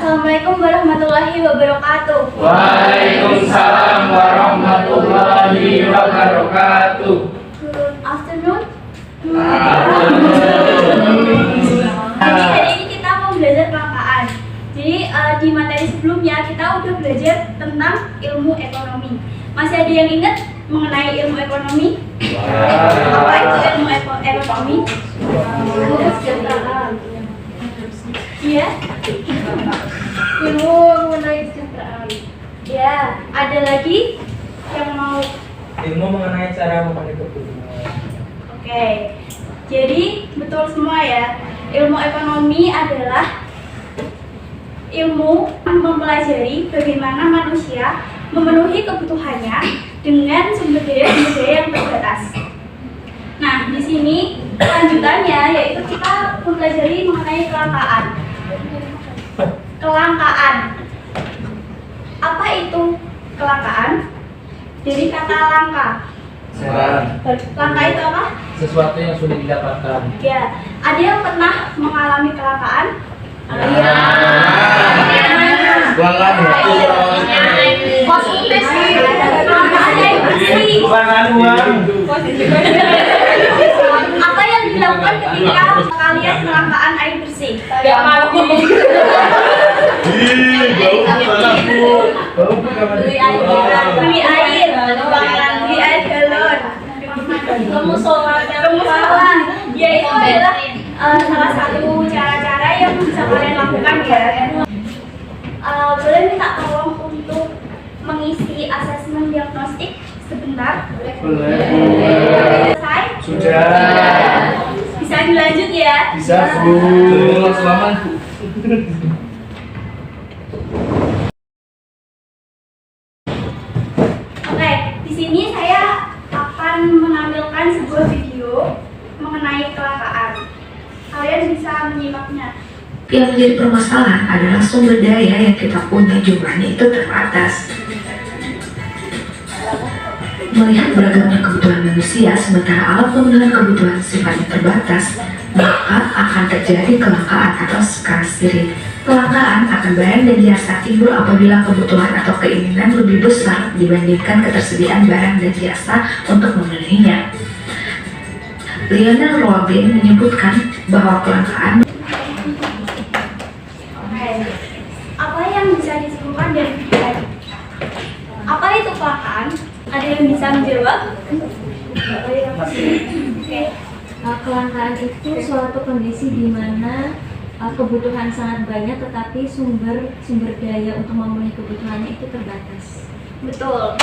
Assalamualaikum warahmatullahi wabarakatuh. Waalaikumsalam warahmatullahi wabarakatuh. Good afternoon. Afternoon. Jadi hari ini kita mau belajar kelangkaan. Jadi di materi sebelumnya kita udah belajar tentang ilmu ekonomi. Masih ada yang ingat mengenai ilmu ekonomi? Apa itu ilmu ekonomi? Kesejahteraan. Iya. Ilmu mengenai kesejahteraan. Ya, ada lagi yang mau? Ilmu mengenai cara memiliki kebutuhan. Oke, jadi betul semua ya. Ilmu ekonomi adalah ilmu mempelajari bagaimana manusia memenuhi kebutuhannya dengan sumber daya yang terbatas. Nah, di sini lanjutannya yaitu kita mempelajari mengenai kelangkaan. Kelangkaan. Apa itu kelangkaan? Jadi kata langka. Langka itu apa? Sesuatu yang sudah didapatkan. Ya, ada yang pernah mengalami kelangkaan? Iya. Maksudnya sih, kelangkaan air bersih. Apa yang dilakukan ketika kalian kelangkaan air bersih? Gak mau. Beli air galon. Kemusola. Ya itu adalah salah satu cara-cara yang bisa kalian lakukan ya. Boleh minta tolong untuk mengisi asesmen diagnostik sebentar? Boleh. Selesai? Sudah. Bisa dilanjut ya? Bisa, Bu. Selamat. Oke, di sini saya akan menampilkan sebuah video mengenai kelangkaan. Kalian bisa menyimaknya. Yang menjadi permasalahan adalah sumber daya yang kita punya jumlahnya itu terbatas. Melihat beragamnya kebutuhan manusia, sementara alat pemenuhan kebutuhan sifatnya terbatas, maka akan terjadi kelangkaan atau scarcity. Kelangkaan akan barang dan jasa timbul apabila kebutuhan atau keinginan lebih besar dibandingkan ketersediaan barang dan jasa untuk memenuhinya. Lionel Robin menyebutkan bahwa kelangkaan Apa yang bisa disimpulkan dari video tadi? Apa itu kelangkaan? Ada yang bisa menjawab? Oke. Kelangkaan itu suatu kondisi di mana kebutuhan sangat banyak tetapi sumber daya untuk memenuhi kebutuhannya itu terbatas. Betul.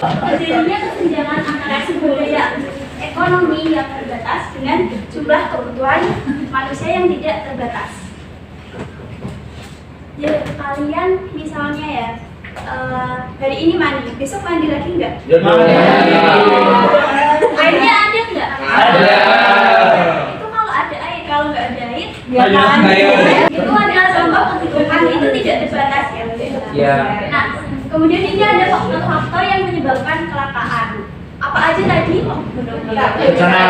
Terjadinya kesenjangan antara sumber daya ekonomi yang terbatas dengan jumlah kebutuhan manusia yang tidak terbatas. Jadi kalian misalnya ya, hari ini mandi, besok mandi lagi enggak? Airnya ada enggak? Ada. Itu kalau ada air, kalau nggak ada air, Ayo. itu adalah contoh kebutuhan itu tidak terbatas ya. Ya. Nah, kemudian ini ada faktor-faktor yang menyebabkan kelangkaan. Apa aja tadi? Bencana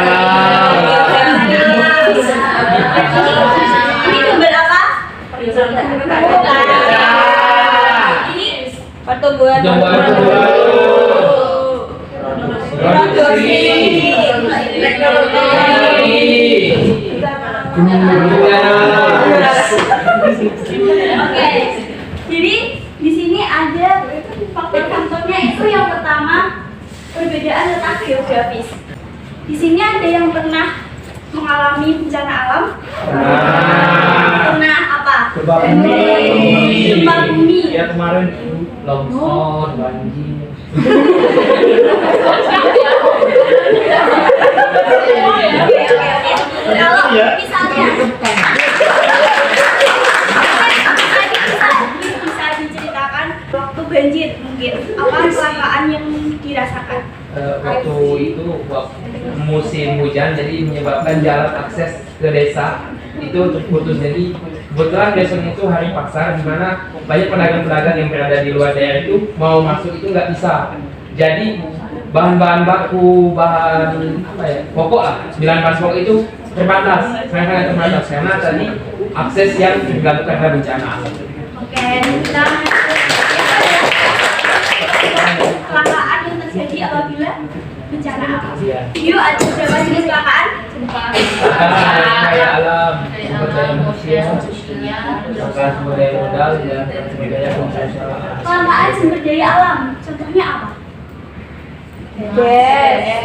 Ini gambar apa? Ini Pertumbuhan Oke, jadi di sini ada faktor-faktornya itu yang pertama perbedaan letak geografis. Di sini ada yang pernah mengalami bencana alam. Pernah apa? Gempa bumi. Ya kemarin longsor, banjir. Oke. Kalau misalnya bisa diceritakan waktu banjir mungkin apa kelangkaan yang dirasakan? Waktu itu musim hujan, jadi menyebabkan jalan akses ke desa itu terputus. Jadi kebetulan besoknya itu hari pasar, di mana banyak pedagang-pedagang yang berada di luar daerah itu mau masuk itu nggak bisa. Jadi bahan-bahan baku, bahan apa ya, pokok lah, 9 bahan pokok itu terbatas, sangat terbatas karena tadi akses yang diganggu karena bencana alam. Oke, kita kecelakaan yang terjadi apabila bencana alam. Iya. Yuk, ada berapa jenis kecelakaan? Daya alam, sumber daya manusia, sumber daya modal, dan sumber daya perusahaan. Kecelakaan sumber daya alam, contohnya apa? Contohnya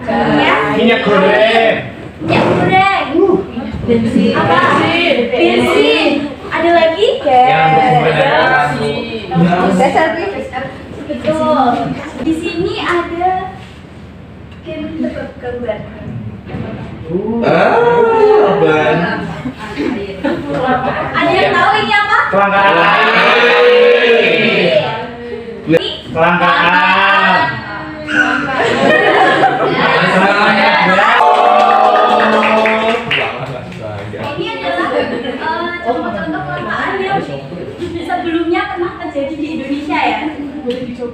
Contohnya Minyak goreng. minyak goreng. bensin. Apa? Bensin. Ada lagi? yang sumber daya alam. Betul. Di sini ada gambar. Ada yang tahu ini apa? Kelangkaan air. Ini Kelangkaan. Ini adalah contoh-contoh kelangkaan yang sebelumnya pernah terjadi di Indonesia ya.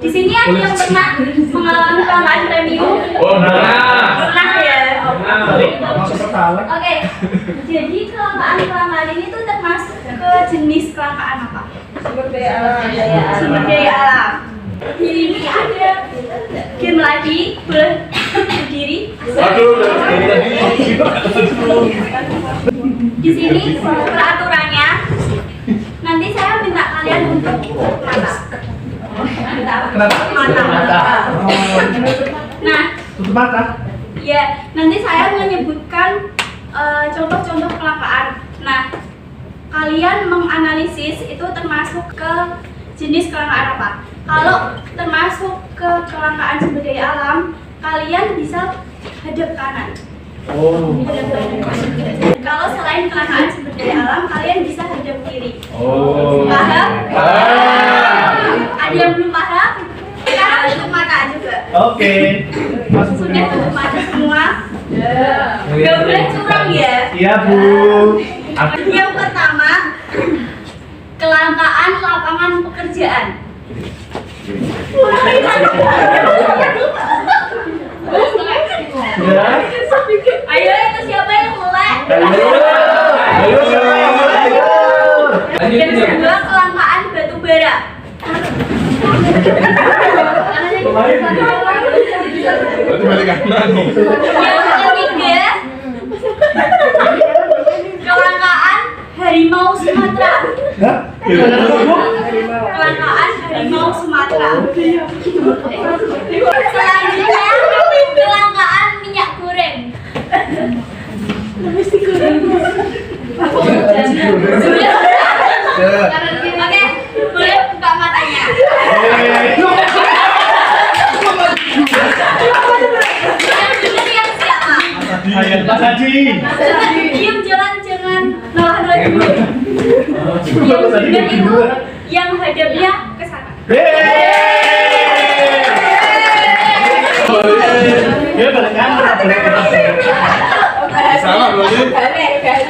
Di sini ada yang pernah mengalami kelangkaan premium. Oh, nah. Pernah ya. Nah. Oke. Jadi kelangkaan ini tuh termasuk ke jenis kelangkaan apa? Sumber daya alam. Di sini ada game lagi, boleh berdiri. Di sini peraturannya. Nanti saya minta kalian untuk mata. Nah, Tutup mata. ya nanti saya menyebutkan contoh-contoh kelangkaan. Nah, kalian menganalisis itu termasuk ke jenis kelangkaan apa. Kalau termasuk ke kelangkaan sumber daya alam, kalian bisa hadap kanan. Oh. Kalau selain kelangkaan sumber daya alam, kalian bisa hadap kiri. Oh. Paham? Ada yang belum paham? Sekarang tutup mata juga. Oke. Masuk Sudah tutup mata semua? Gak boleh curang ya. Iya, Bu. Yang pertama, kelangkaan lapangan pekerjaan. Ya. Ayo, itu siapa yang mulai? Ayo, siapa yang mulai? Yang kedua, kelangkaan batu bara. Yang ketiga, kelangkaan harimau Sumatera. Hah? Kelangkaan harimau Sumatera. Selanjutnya, kelangkaan minyak goreng. Oke, boleh buka matanya. Yang benar yang siapa? Ayat Pak Haji. Diam, jangan nalah dulu. Yang benar itu yang hadapnya ke sana. Dia balik kanan, balik kanan. Sama boleh.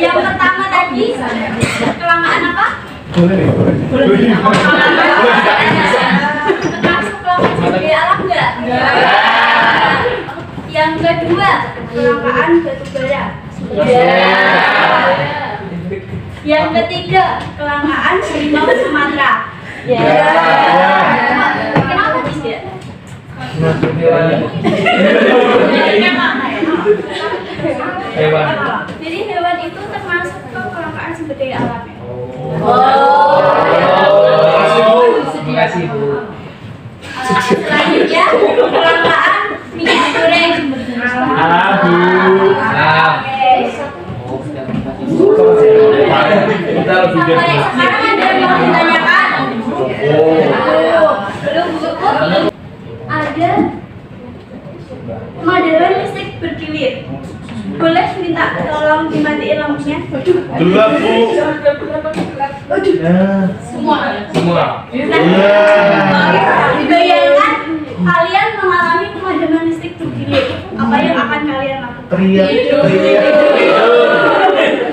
Yang pertama tadi kelangkaan apa? Termasuk kelangkaan sumber daya alam nggak? Yang kedua kelangkaan batu bara. Yang ketiga kelangkaan harimau Sumatera. Kenapa tidak? Hewan. Jadi hewan itu termasuk ke kelangkaan sumber daya alam ya? Terima kasih, Bu. Selanjutnya kelangkaan minyak goreng. Abu. Nah. Kita lebih Sampai sekarang ada yang mau ditanyakan? Belum cukup. Ada pemadaman listrik bergilir. Boleh minta tolong dimatiin lampunya? Dua, Bu. Semua. Semua. Nah, bayangkan kalian mengalami pemadaman listrik bergilir. Apa yang akan kalian lakukan? Teriak.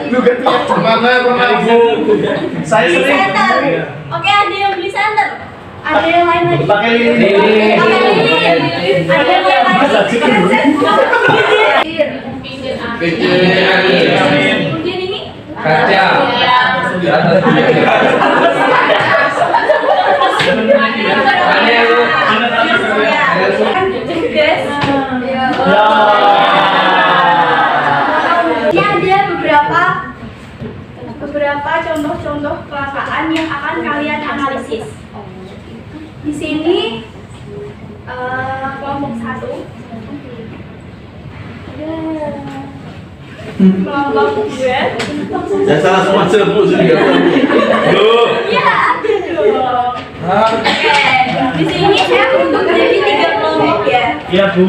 Lu gak teriak kemana, Bu? Saya Beli sering. senter. Oke, ada yang beli senter. Ada yang lain lagi. Pakai lilin. Pakai lilin. Ada yang lain lagi. Masa sih? Kemudian ini Kaca. Aneh lu. Guys. Ini ada beberapa contoh-contoh kelangkaan yang akan kalian analisis. Di sini kelompok 1. Kelompok 2. Ya salah semua sebut juga. Duh. Ya, ada dong. Oke, di sini saya untuk jadi 3 kelompok ya. Iya, Bu.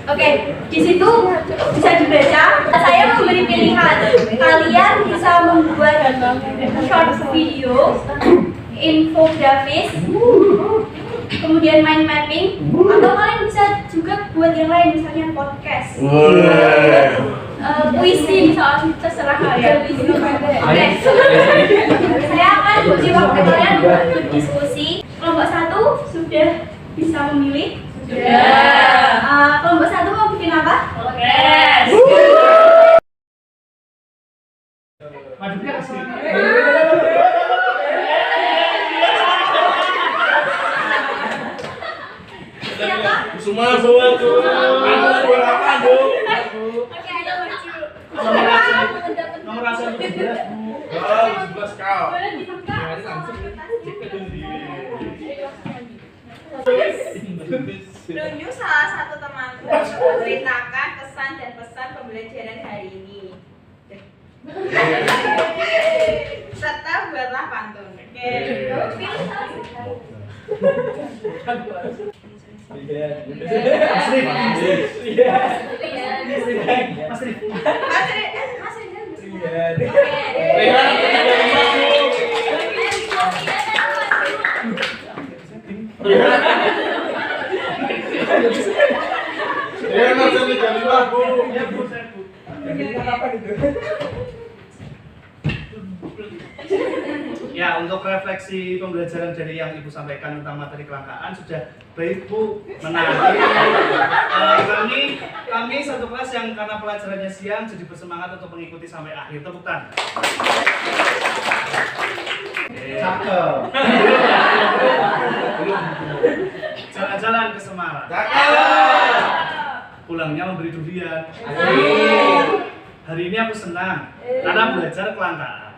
Oke, di situ bisa dibaca. Saya memberi pilihan. Kalian bisa membuat short video, infografis, kemudian mind mapping, atau kalian bisa juga buat yang lain, misalnya podcast, puisi, misalnya terserah kalian. Oke, saya akan beri waktu kalian untuk berdiskusi. Kelompok 1 sudah bisa memilih. Kelompok 1 mau bikin apa? Podcast. Siapa? Semua. Aku apa, Bu? Oke, ayo maju. Nomor rasa 11, Bu. Oh, 11 kau. Boleh dibuka. Nunjuk salah satu temanku untuk menceritakan kesan dan pesan pembelajaran hari ini. Serta buatlah pantun. Pilih salah satu. Ya, macam ni jam 5, Bu. Ya, untuk refleksi pembelajaran dari yang Ibu sampaikan tentang materi kelangkaan sudah baik, Bu, menarik. Kami satu kelas yang karena pelajarannya siang jadi bersemangat untuk mengikuti sampai akhir. Tepuk tangan. Cakep. Jalan-jalan ke Semarang. Pulangnya memberi durian. Hari ini aku senang karena belajar kelangkaan.